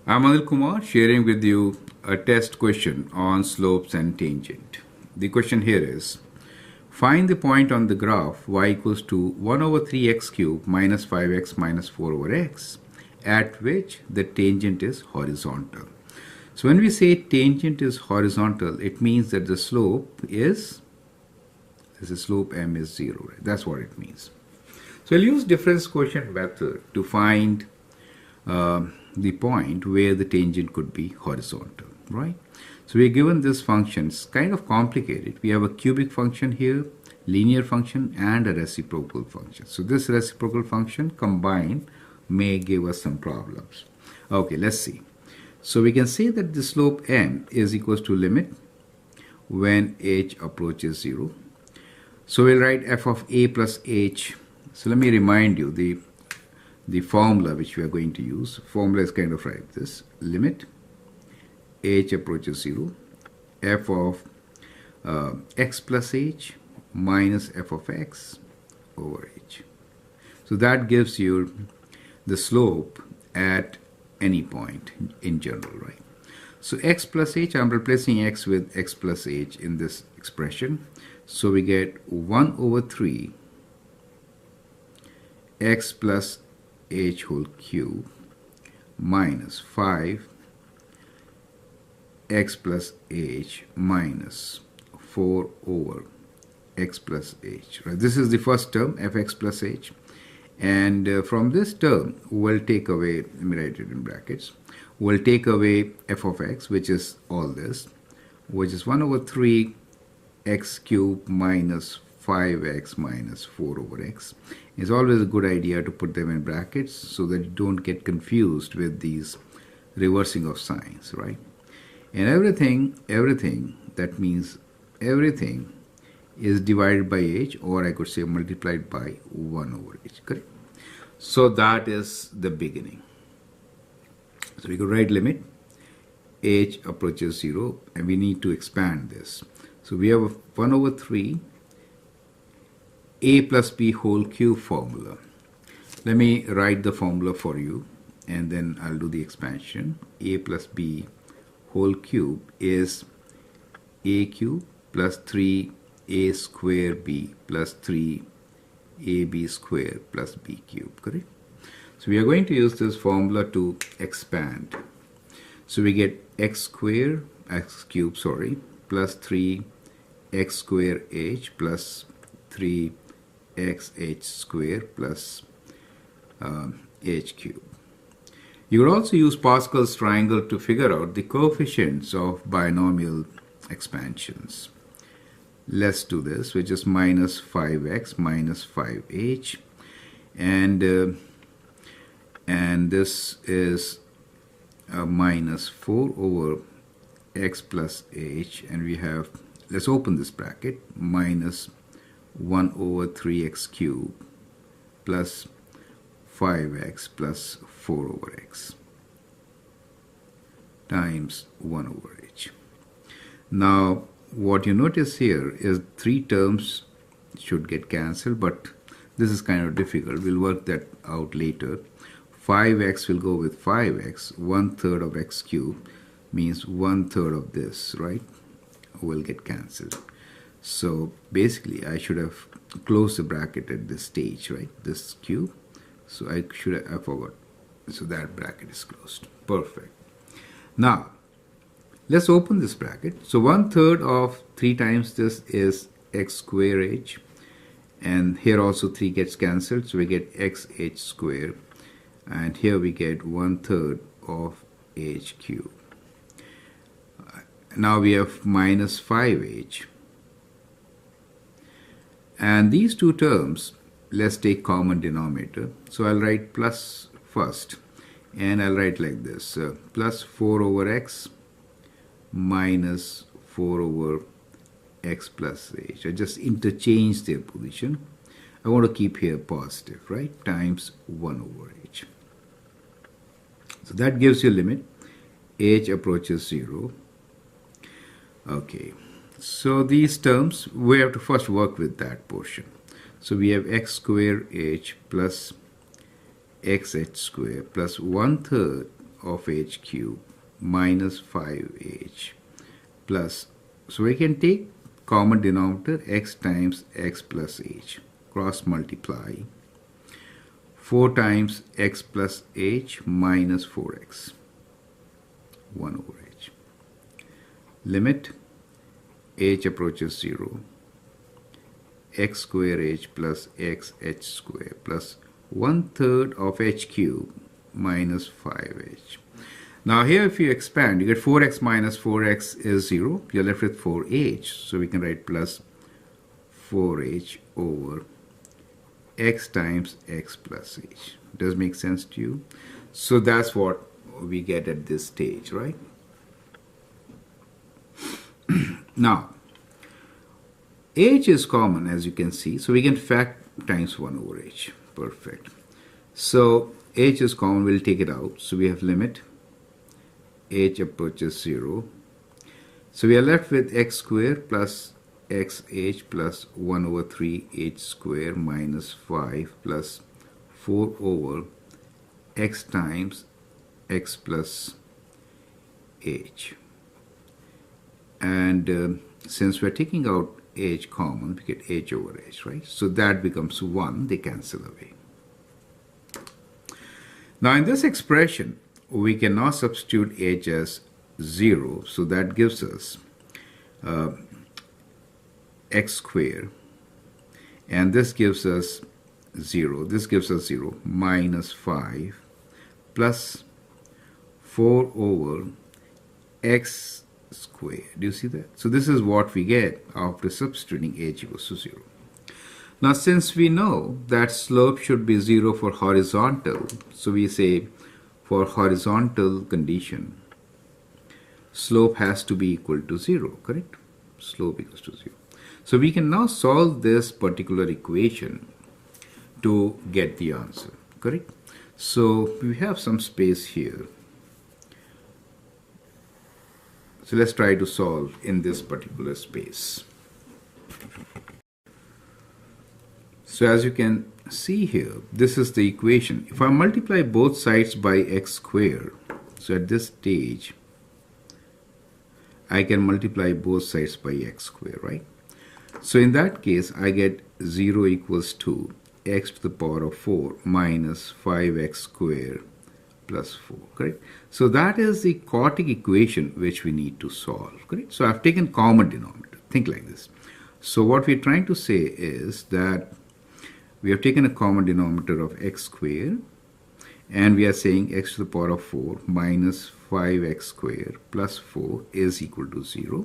I'm Anil Kumar sharing with you a test question on slopes and tangent. The question here is find the point on the graph y equals to 1 over 3x cubed minus 5x minus 4 over x at which the tangent is horizontal. So when we say tangent is horizontal, it means that the slope is, the slope m is 0. Right? That's what it means. So I'll use difference quotient method to find the point where the tangent could be horizontal, right? So we're given this function. It's kind of complicated. We have a cubic function here, linear function, and a reciprocal function. So this reciprocal function combined may give us some problems. Okay, let's see. So we can say that the slope m is equals to limit when h approaches 0. So we'll write f of a plus h. So let me remind you the formula which we are going to use. Formula is kind of like this: limit h approaches 0, f of x plus h minus f of x over h. So that gives you the slope at any point in general, right? So x plus h, I'm replacing x with x plus h in this expression. So we get 1 over 3 x plus h whole cube minus 5 x plus h minus 4 over x plus h. Right? This is the first term, fx plus h. And from this term, we'll take away, let me write it in brackets, we'll take away f of x, which is all this, which is 1 over 3 x cubed minus 5x minus 4 over x. It's always a good idea to put them in brackets so that you don't get confused with these reversing of signs, right? And everything, that means everything is divided by h, or I could say multiplied by 1 over h, correct? So that is the beginning. So we could write limit h approaches 0, and we need to expand this. So we have a 1 over 3 a plus b whole cube formula. Let me write the formula for you, and then I'll do the expansion. A plus b whole cube is a cube plus 3a square b plus 3ab square plus b cube, correct? So we are going to use this formula to expand. So we get x cube, plus 3x square h plus 3xh square plus h cube. You could also use Pascal's triangle to figure out the coefficients of binomial expansions. Let's do this, which is minus 5x minus 5h, and this is minus 4 over x plus h, and we have, let's open this bracket, minus 1 over 3x cubed plus 5x plus 4 over x times 1 over h. Now what you notice here is 3 terms should get cancelled, but this is kind of difficult. We'll work that out later. 5x will go with 5x. 1/3 of x cubed means 1/3 of this, right, will get cancelled. So basically I should have closed the bracket at this stage, right, this cube. So I forgot. So that bracket is closed. Perfect. Now let's open this bracket. So 1/3 of 3 times this is x square h, and here also 3 gets cancelled, so we get xh square, and here we get 1/3 of h cube. Now we have minus 5h, and these 2 terms, let's take common denominator. So I'll write plus first, and I'll write like this, plus 4 over x minus 4 over x plus h. I just interchange their position. I want to keep here positive, right, times 1 over h. So that gives you limit h approaches 0. Okay, so these terms, we have to first work with that portion. So we have x square h plus xh square plus 1/3 of h cube minus 5h plus, so we can take common denominator x times x plus h, cross multiply 4 times x plus h minus 4x, 1 over h. Limit h approaches 0, x square h plus x h square plus 1/3 of h cube minus 5h. Now here if you expand, you get 4x minus 4x is 0. You're left with 4h. So we can write plus 4h over x times x plus h. Does make sense to you? So that's what we get at this stage, right? Now, h is common as you can see. So we can fact times 1 over h. Perfect. So h is common, we'll take it out. So we have limit h approaches 0. So we are left with x square plus xh plus 1 over 3h square minus 5 plus 4 over x times x plus h. And since we're taking out h common, we get h over h, right? So that becomes 1, they cancel away. Now in this expression, we can now substitute h as 0, so that gives us x square, and this gives us 0, this gives us 0, minus 5 plus 4 over x square. Do you see that? So this is what we get after substituting h equals to 0. Now since we know that slope should be 0 for horizontal, so we say for horizontal condition, slope has to be equal to 0, correct? Slope equals to 0. So we can now solve this particular equation to get the answer, correct? So we have some space here. So let's try to solve in this particular space. So as you can see here, this is the equation. If I multiply both sides by x square, so at this stage, I can multiply both sides by x square, right? So in that case, I get 0 equals to x to the power of 4 minus 5x square plus 4, correct? So that is the quartic equation which we need to solve, correct? So I've taken common denominator. Think like this. So what we're trying to say is that we have taken a common denominator of x square, and we are saying x to the power of 4 minus 5x square plus 4 is equal to 0.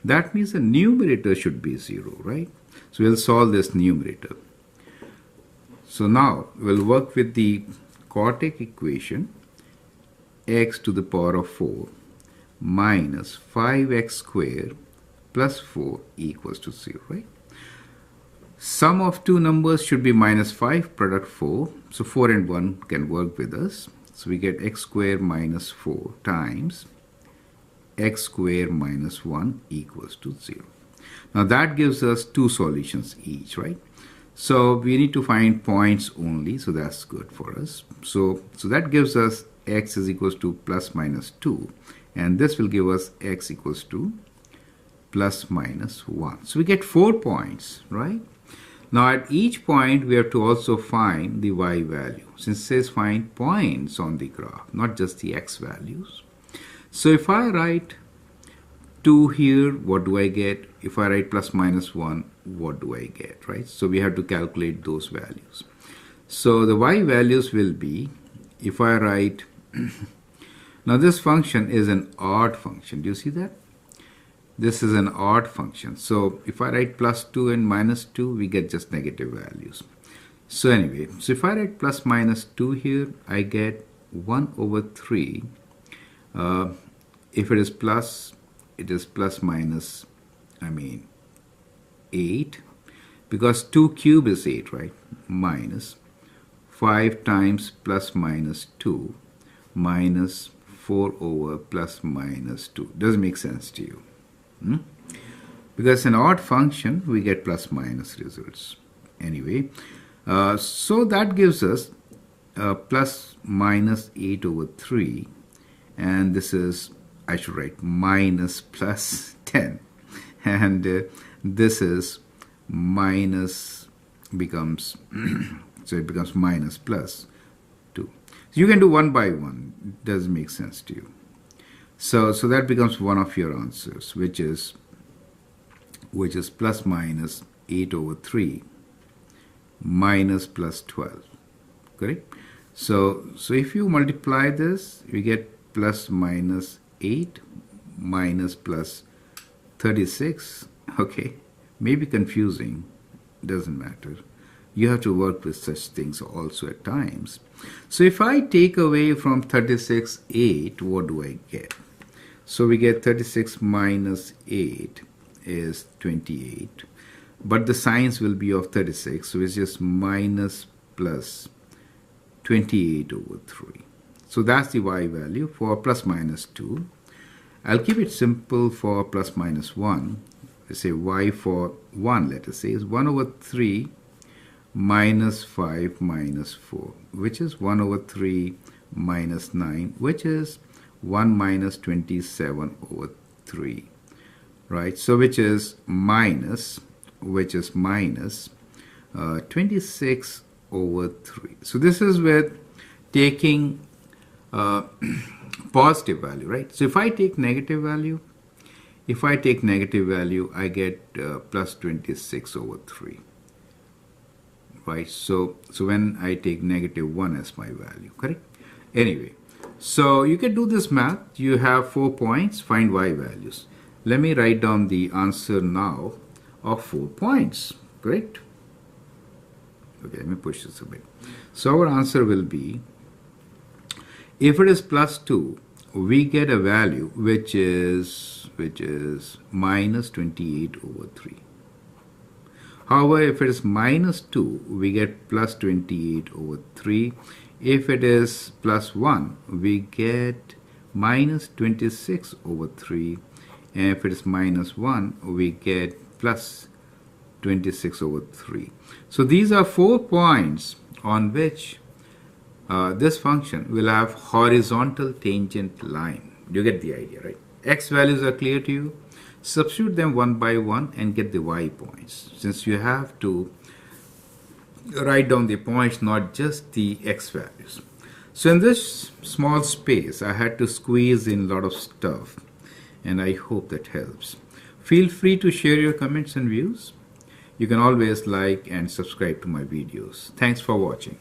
That means the numerator should be 0, right? So we'll solve this numerator. So now we'll work with the quartic equation, x to the power of 4 minus 5x square plus 4 equals to 0, right? Sum of two numbers should be minus 5, product 4. So 4 and 1 can work with us. So we get x square minus 4 times x square minus 1 equals to 0. Now that gives us two solutions each, right? So we need to find points only, so that's good for us. So that gives us x is equals to plus minus 2, and this will give us x equals to plus minus 1. So we get 4 points, right? Now at each point we have to also find the y value, since it says find points on the graph, not just the x values. So if I write 2 here, what do I get? If I write plus minus 1, what do I get, right? So we have to calculate those values. So the y values will be, if I write, now this function is an odd function. Do you see that? This is an odd function. So if I write plus 2 and minus 2, we get just negative values. So anyway, so if I write plus minus 2 here, I get 1 over 3. If it is plus minus, 8. Because 2 cube is 8, right? Minus 5 times plus minus 2 minus 4 over plus minus 2. Does it make sense to you? Because an odd function, we get plus minus results. Anyway, so that gives us plus minus 8 over 3, and this is, I should write minus plus 10, and this is minus becomes so it becomes minus plus 2. So you can do one by one. Does make sense to you? So that becomes one of your answers, which is plus minus 8 over 3 minus plus 12. Correct? So if you multiply this, you get plus minus 8 minus plus 36. Okay, maybe confusing, doesn't matter. You have to work with such things also at times. So if I take away from 36 8, what do I get? So we get 36 minus 8 is 28, but the signs will be of 36, so it's just minus plus 28 over 3. So that's the y value for plus minus 2. I'll keep it simple for plus minus 1. Let's say y for 1, let us say, is 1 over 3 minus 5 minus 4, which is 1 over 3 minus 9, which is 1 minus 27 over 3, right? So which is minus 26 over 3. So this is with taking positive value, right? So if I take negative value, I get plus 26 over 3. Right, so when I take negative 1 as my value, correct? Anyway, so you can do this math. You have 4 points, find y values. Let me write down the answer now of 4 points, correct? Okay, let me push this a bit. So our answer will be, if it is plus 2, we get a value which is minus 28 over 3. However, if it is minus 2, we get plus 28 over 3. If it is plus 1, we get minus 26 over 3. And if it is minus 1, we get plus 26 over 3. So these are 4 points on which this function will have horizontal tangent line. You get the idea, right? X values are clear to you. Substitute them one by one and get the y points, since you have to write down the points, not just the x values. So in this small space, I had to squeeze in a lot of stuff, and I hope that helps. Feel free to share your comments and views. You can always like and subscribe to my videos. Thanks for watching.